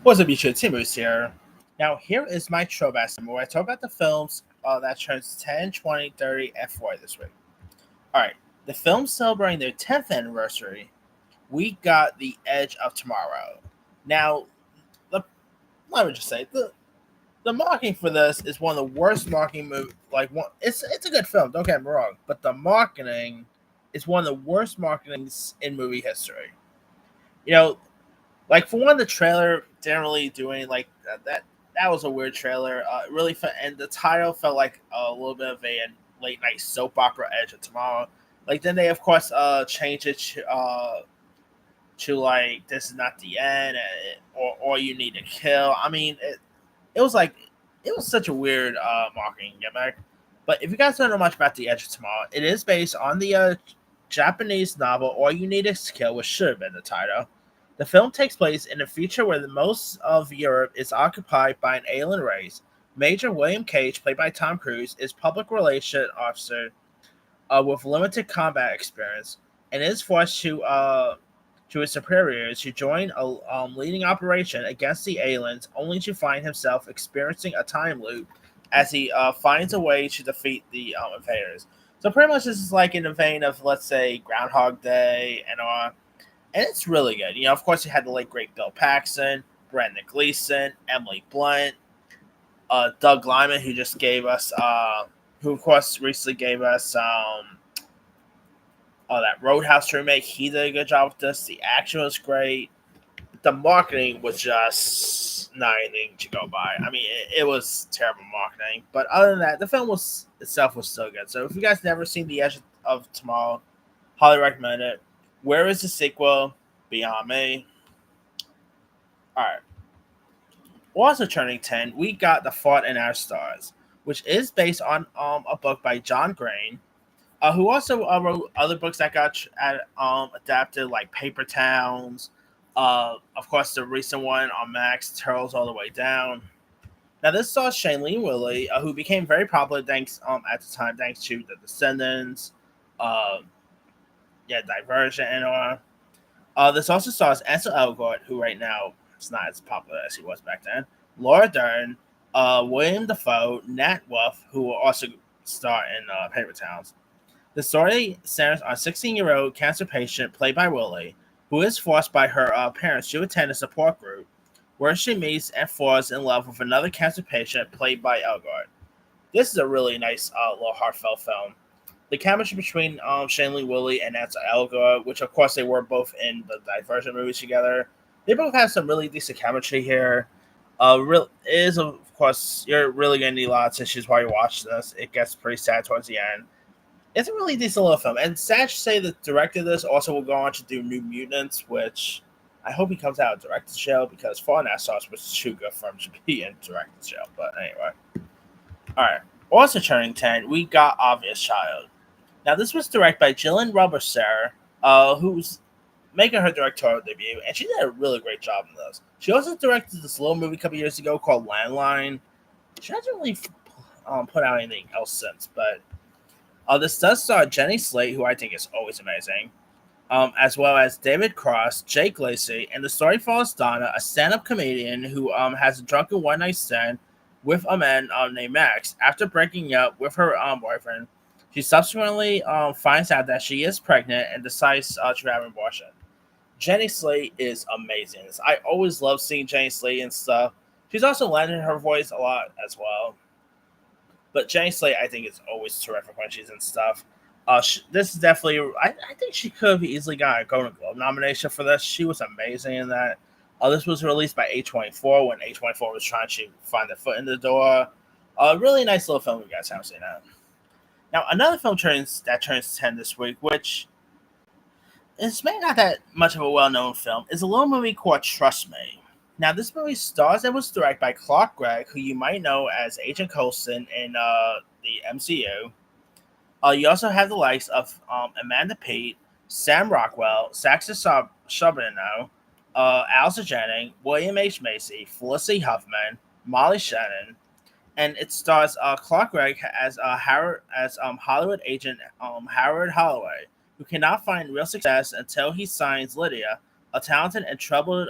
What's up, YouTube? Timus here. Now, here is my throwback summary where I talk about the films that turns 10, 20, 30, and 40 this week. Alright, the films celebrating their 10th anniversary, we got The Edge of Tomorrow. Now, the, let me just say, the marketing for this is one of the worst marketing movies. It's a good film, don't get me wrong, but the marketing is one of the worst marketings in movie history. You know, like for one, the trailer didn't really do anything like that. That was a weird trailer. And the title felt like a little bit of a late night soap opera Edge of Tomorrow. Like then they of course changed it to like this is not the end or you need to kill. I mean it was like it was such a weird marketing gimmick. But if you guys don't know much about the Edge of Tomorrow, it is based on the Japanese novel All You Need Is Kill, which should have been the title. The film takes place in a future where the most of Europe is occupied by an alien race. Major William Cage, played by Tom Cruise, is public relations officer with limited combat experience, and is forced to his superiors to join a leading operation against the aliens, only to find himself experiencing a time loop as he finds a way to defeat the invaders. So pretty much this is like in the vein of let's say Groundhog Day and it's really good. You know, of course, you had the late great Bill Paxton, Brendan Gleeson, Emily Blunt, Doug Lyman, who of course recently gave us that Roadhouse remake. He did a good job with this. The action was great. The marketing was just not anything to go by. I mean, it was terrible marketing. But other than that, the film was itself was still good. So if you guys never seen The Edge of Tomorrow, highly recommend it. Where is the sequel? Beyond me. All right. Also turning 10, we got The Fault in Our Stars, which is based on a book by John Green, who also wrote other books that got adapted, like Paper Towns. Of course, the recent one on Max, Turtles All the Way Down. Now, this stars Shailene Woodley, who became very popular thanks at the time thanks to The Descendants, uh, Divergent, and this also stars Ansel Elgort, who right now is not as popular as he was back then. Laura Dern, William Dafoe, Nat Wolff, who will also star in Paper Towns. The story centers on a 16-year-old cancer patient played by Willie, who is forced by her parents to attend a support group, where she meets and falls in love with another cancer patient played by Elgort. This is a really nice little heartfelt film. The chemistry between Shailene Woodley and Ansel Elgort, which of course they were both in the Divergent movies together, they both have some really decent chemistry here. Is of course you're really gonna need a lot of tissues while you watch this. It gets pretty sad towards the end. It's a really decent little film, and sad to say the director of this also will go on to do New Mutants, which I hope he comes out and directs the show because Fallen Stars was too good for him to be in directing the show. But anyway, all right. Also turning 10, we got Obvious Child. Now, this was directed by Jillian Robertser, who's making her directorial debut, and she did a really great job in this. She also directed this little movie a couple years ago called Landline. She hasn't really put out anything else since, but this does star Jenny Slate, who I think is always amazing, as well as David Cross, Jake Lacey, and the story follows Donna, a stand-up comedian who has a drunken one-night stand with a man named Max. After breaking up with her boyfriend, she subsequently finds out that she is pregnant and decides to have an abortion. Jenny Slate is amazing. I always love seeing Jenny Slate and stuff. She's also lending her voice a lot as well. But Jenny Slate, I think, is always terrific when she's in stuff. This is definitely, I think she could have easily got a Golden Globe nomination for this. She was amazing in that. This was released by A24 when A24 was trying to find their foot in the door. A really nice little film. You guys haven't seen that. Now, another film that turns 10 this week, which is maybe not that much of a well-known film, is a little movie called Trust Me. Now, this movie stars and was directed by Clark Gregg, who you might know as Agent Coulson in the MCU. You also have the likes of Amanda Peet, Sam Rockwell, Saxa Charbonneau, Alice Jennings, William H. Macy, Felicity Huffman, Molly Shannon, and it stars Clark Gregg as Hollywood agent Howard Holloway, who cannot find real success until he signs Lydia, a talented and troubled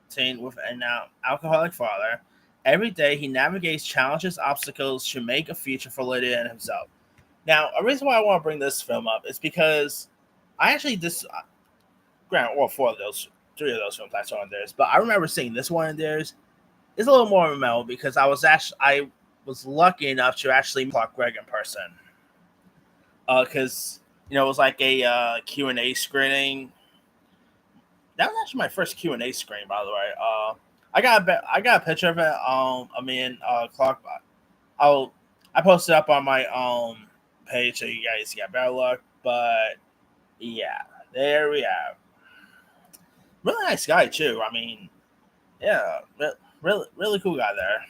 teen with an alcoholic father. Every day, he navigates challenges, obstacles to make a future for Lydia and himself. Now, a reason why I want to bring this film up is because I actually granted, well, four of those, three of those films I saw in theirs, but I remember seeing this one in theirs. It's a little more memorable because I was lucky enough to actually meet Clark Gregg in person. Because it was like a Q&A screening. That was actually my first Q&A screen, by the way. I got a picture of it. I mean, Clark. I'll I posted up on my page so you guys get better look. But yeah, there we have. Really nice guy too. I mean, yeah, really cool guy there.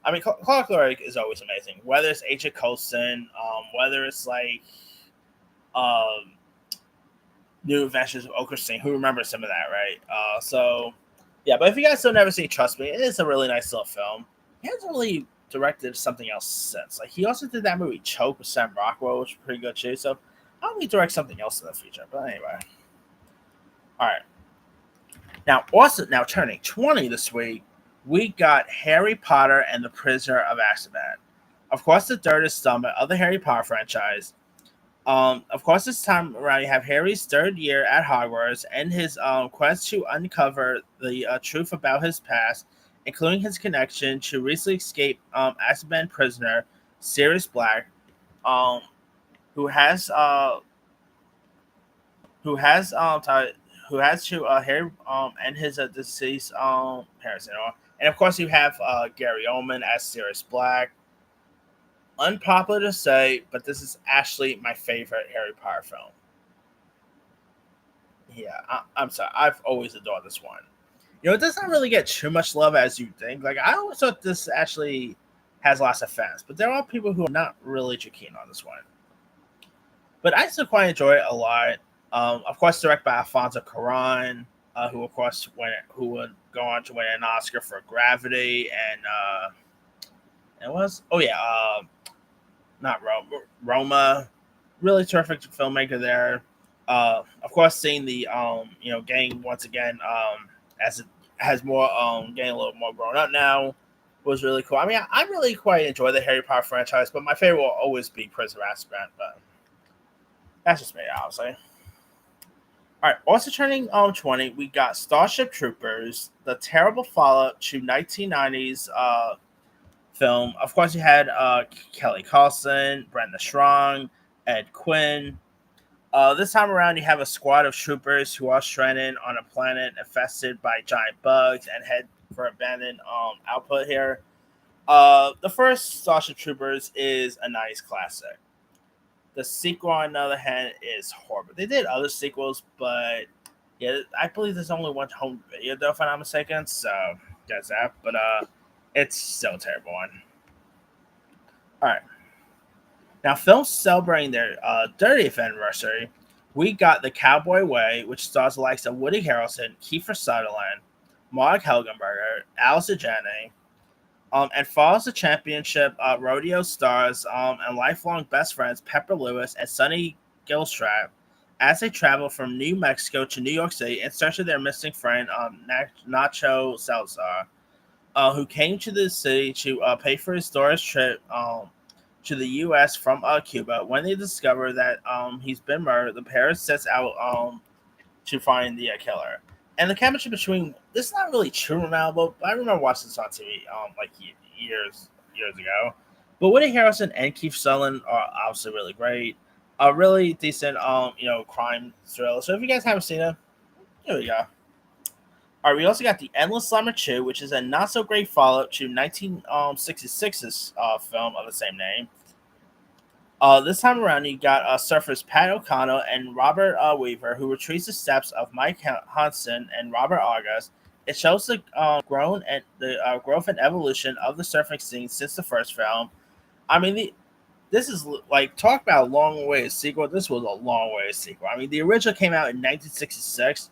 I mean, Clark Gregg is always amazing. Whether it's Agent Coulson, whether it's like um, New Adventures of Oakerstein, who remembers some of that, right? Yeah. But if you guys still never seen Trust Me, it is a really nice little film. He hasn't really directed something else since. Like he also did that movie Choke with Sam Rockwell, which was pretty good too. So I'll probably direct something else in the future. But anyway, all right. Now turning 20 this week, we got Harry Potter and the Prisoner of Azkaban. Of course, the third installment of the Harry Potter franchise. Of course, this time around, you have Harry's third year at Hogwarts and his quest to uncover the truth about his past, including his connection to recently escaped Azkaban prisoner Sirius Black, um, who has who has who has to Harry and his deceased parents, and of course you have Gary Oldman as Sirius Black. Unpopular to say, but this is actually my favorite Harry Potter film. Yeah, I'm sorry. I've always adored this one. It does not really get too much love as you think. Like, I always thought this actually has lots of fans, but there are people who are not really too keen on this one. But I still quite enjoy it a lot. Of course, directed by Alfonso Cuarón, who of course who would go on to win an Oscar for Gravity and was not Roma, really terrific filmmaker there. Of course, seeing the gang once again as it has more getting a little more grown up now was really cool. I mean, I really quite enjoy the Harry Potter franchise, but my favorite will always be Prisoner of Azkaban. But that's just me, obviously. All right, also turning 20, we got Starship Troopers, the terrible follow-up to 1990s film. Of course, you had Kelly Carlson, Brenda Strong, Ed Quinn. This time around, you have a squad of troopers who are stranded on a planet infested by giant bugs and head for abandoned output here. The first Starship Troopers is a nice classic. The sequel, on the other hand, is horrible. They did other sequels, but yeah, I believe there's only one home video, though, if I'm not mistaken. So that's that. But it's still a terrible one. All right. Now, films celebrating their 30th anniversary, we got The Cowboy Way, which stars the likes of Woody Harrelson, Kiefer Sutherland, Mark Helgenberger, Alice Janney, and follows the championship rodeo stars and lifelong best friends Pepper Lewis and Sonny Gilstrap as they travel from New Mexico to New York City in search of their missing friend, Nacho Salazar, who came to the city to pay for his daughter's trip to the U.S. from Cuba. When they discover that he's been murdered, the pair sets out to find the killer. And the chemistry between this is not really too memorable, but I remember watching this on TV like years ago. But Woody Harrelson and Keith Sutherland are obviously really great. A really decent crime thriller. So if you guys haven't seen it, here we go. All right, we also got The Endless Summer 2, which is a not so great follow up to 1966's film of the same name. This time around, you got surfers Pat O'Connell and Robert Weaver, who retrace the steps of Mike Hudson and Robert August. It shows the growth and evolution of the surfing scene since the first film. I mean, this is like talk about a long way sequel. This was a long way sequel. I mean, the original came out in 1966.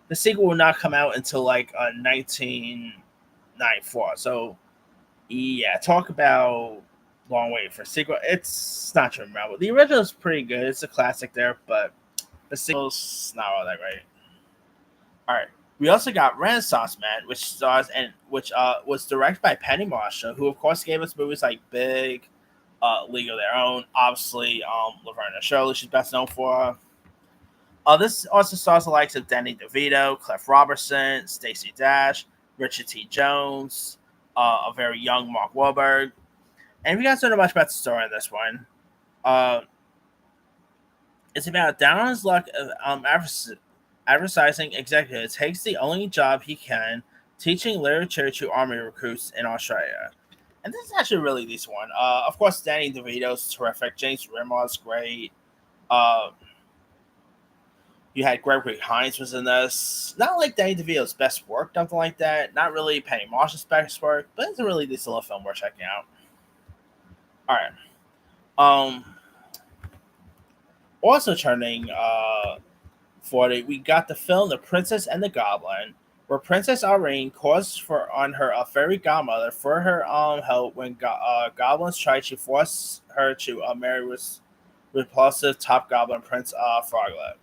The sequel will not come out until like 1994. So, yeah, talk about long way for sequel. It's not too memorable. The original is pretty good. It's a classic there, but the sequel's not all that great. All right, We also got Renaissance Man, which stars and which was directed by Penny Marshall, who of course gave us movies like Big, League of Their Own, obviously Laverne and Shirley, she's best known for. This also stars the likes of Danny DeVito, Cliff Robertson, Stacey Dash, Richard T. Jones, a very young Mark Wahlberg. And if you guys don't know much about the story in this one, uh, it's about down on his luck advertising executive takes the only job he can, teaching literature to army recruits in Australia. And this is actually a really decent one. Of course, Danny DeVito's terrific. James Remard's great. Uh, you had Gregory Hines was in this. Not like Danny DeVito's best work, nothing like that. Not really Penny Marshall's best work, but it's a really decent little film worth checking out. All right. Um, Also turning 40, we got the film The Princess and the Goblin, where Princess Irene calls for on her fairy godmother for her help when goblins try to force her to marry repulsive top goblin Prince Froglet.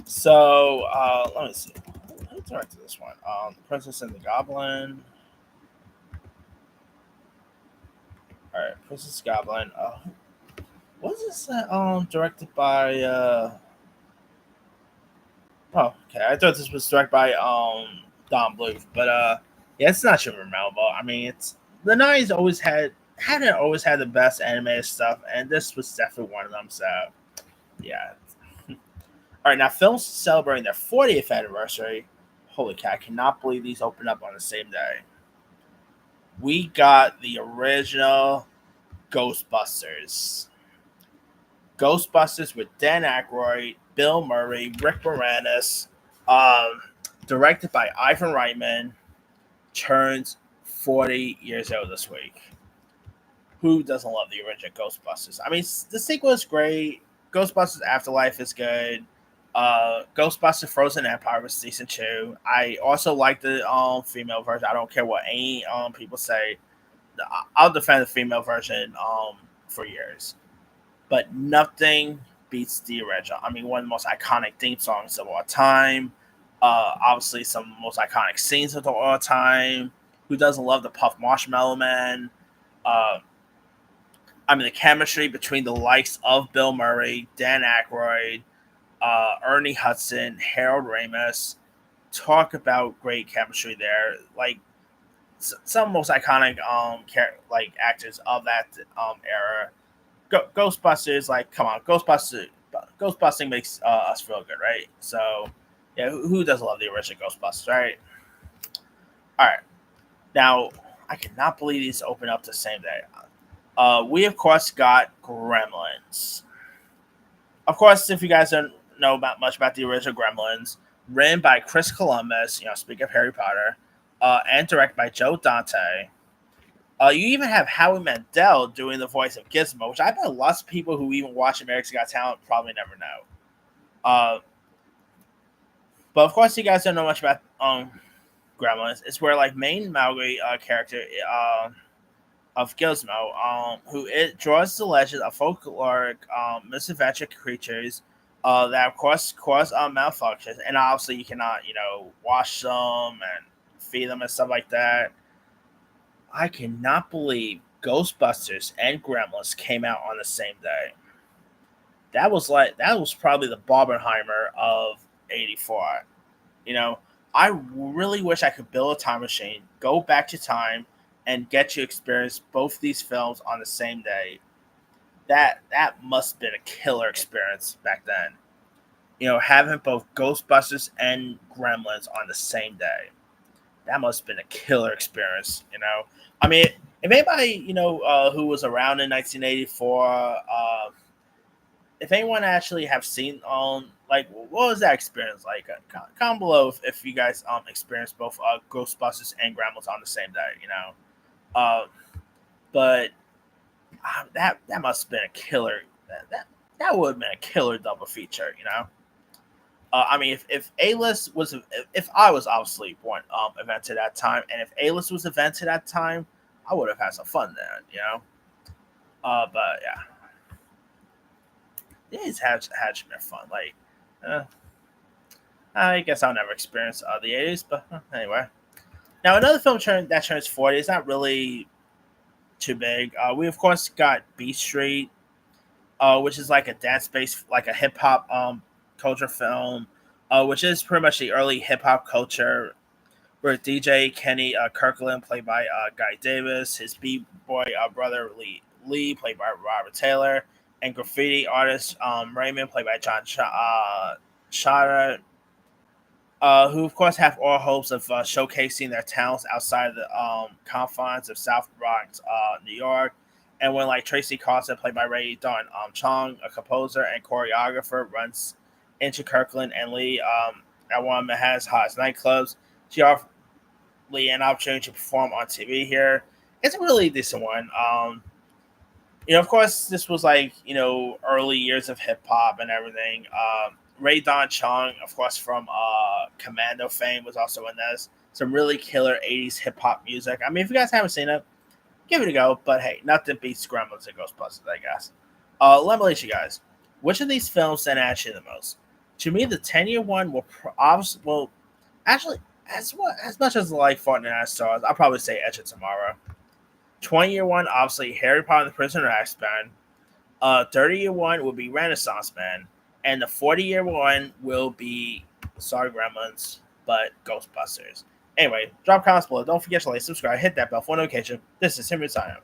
So let me see. Who directed this one? The Princess and the Goblin. All right, Princess Goblin. Was this directed by? Oh, okay. I thought this was directed by Don Bluth, but yeah, it's not super memorable. I mean, it's the '90s always hadn't always had the best animated stuff, and this was definitely one of them. So yeah. All right, now films celebrating their 40th anniversary. Holy cow! I cannot believe these opened up on the same day. We got the original Ghostbusters. Ghostbusters with Dan Aykroyd, Bill Murray, Rick Moranis, um, directed by Ivan Reitman, turns 40 years old this week. Who doesn't love the original Ghostbusters? I mean, the sequel is great. Ghostbusters Afterlife is good. Ghostbusters Frozen Empire was season 2. I also like the female version. I don't care what any people say. I'll defend the female version for years. But nothing beats the original. I mean, one of the most iconic theme songs of all time. Obviously, some of the most iconic scenes of all time. Who doesn't love the Puff Marshmallow Man? Uh, I mean, the chemistry between the likes of Bill Murray, Dan Aykroyd, Ernie Hudson, Harold Ramis. Talk about great chemistry there. Like some of the most iconic like actors of that era. Ghostbusters, like, come on, Ghostbusting makes us feel good, right? So, yeah, who doesn't love the original Ghostbusters, right? All right, now I cannot believe these open up the same day. We of course got Gremlins. Of course, if you guys don't know much about the original Gremlins, written by Chris Columbus, speak of Harry Potter, and directed by Joe Dante. You even have Howie Mandel doing the voice of Gizmo, which I bet lots of people who even watch America's Got Talent probably never know. But of course, you guys don't know much about Gremlins. It's where like main Maui character of Gizmo, who it draws the legend of folkloric misadventure creatures that of course cause malfunctions, and obviously you cannot wash them and feed them and stuff like that. I cannot believe Ghostbusters and Gremlins came out on the same day. That was probably the Barbenheimer of '84. You know, I really wish I could build a time machine, go back to time, and get to experience both these films on the same day. That must have been a killer experience back then. Having both Ghostbusters and Gremlins on the same day. That must have been a killer experience. I mean, if anybody who was around in 1984, if anyone actually have seen like what was that experience like? Comment below if you guys experienced both Ghostbusters and Gremlins on the same day. Uh, but that must have been a killer. That would have been a killer double feature. I mean, if A list was if I was obviously born event at that time, and if A list was event at that time, I would have had some fun then. But yeah, these had been fun. Like, I guess I'll never experience the 80s, but anyway. Now, another film that turns 40 is not really too big. We, of course, got Beat Street, which is like a dance based, like a hip hop culture film, which is pretty much the early hip hop culture, where DJ Kenny Kirkland, played by Guy Davis, his B boy brother Lee, played by Robert Taylor, and graffiti artist Raymond, played by John Shada, who of course have all hopes of showcasing their talents outside the confines of South Bronx, New York. And when like Tracy Carlson, played by Ray Don Chong, a composer and choreographer, runs into Kirkland and Lee at one of Manhattan's hottest nightclubs, she offers Lee an opportunity to perform on TV here. It's a really decent one. Of course, this was like early years of hip hop and everything. Ray Don Chong, of course, from Commando fame, was also in this. Some really killer '80s hip hop music. I mean, if you guys haven't seen it, give it a go. But hey, nothing beats Gremlins and Ghostbusters, I guess. Let me ask you guys: which of these films stand out to you the most? To me, the 10-year one will actually as much as I like Fault in the Stars, I'll probably say Edge of Tomorrow. 20-year one, obviously Harry Potter and the Prisoner of Azkaban. 30-year one will be Renaissance Man, and the 40-year one will be sorry Gremlins, but Ghostbusters. Anyway, drop comments below. Don't forget to like, subscribe, hit that bell for notification. This is Henry signing.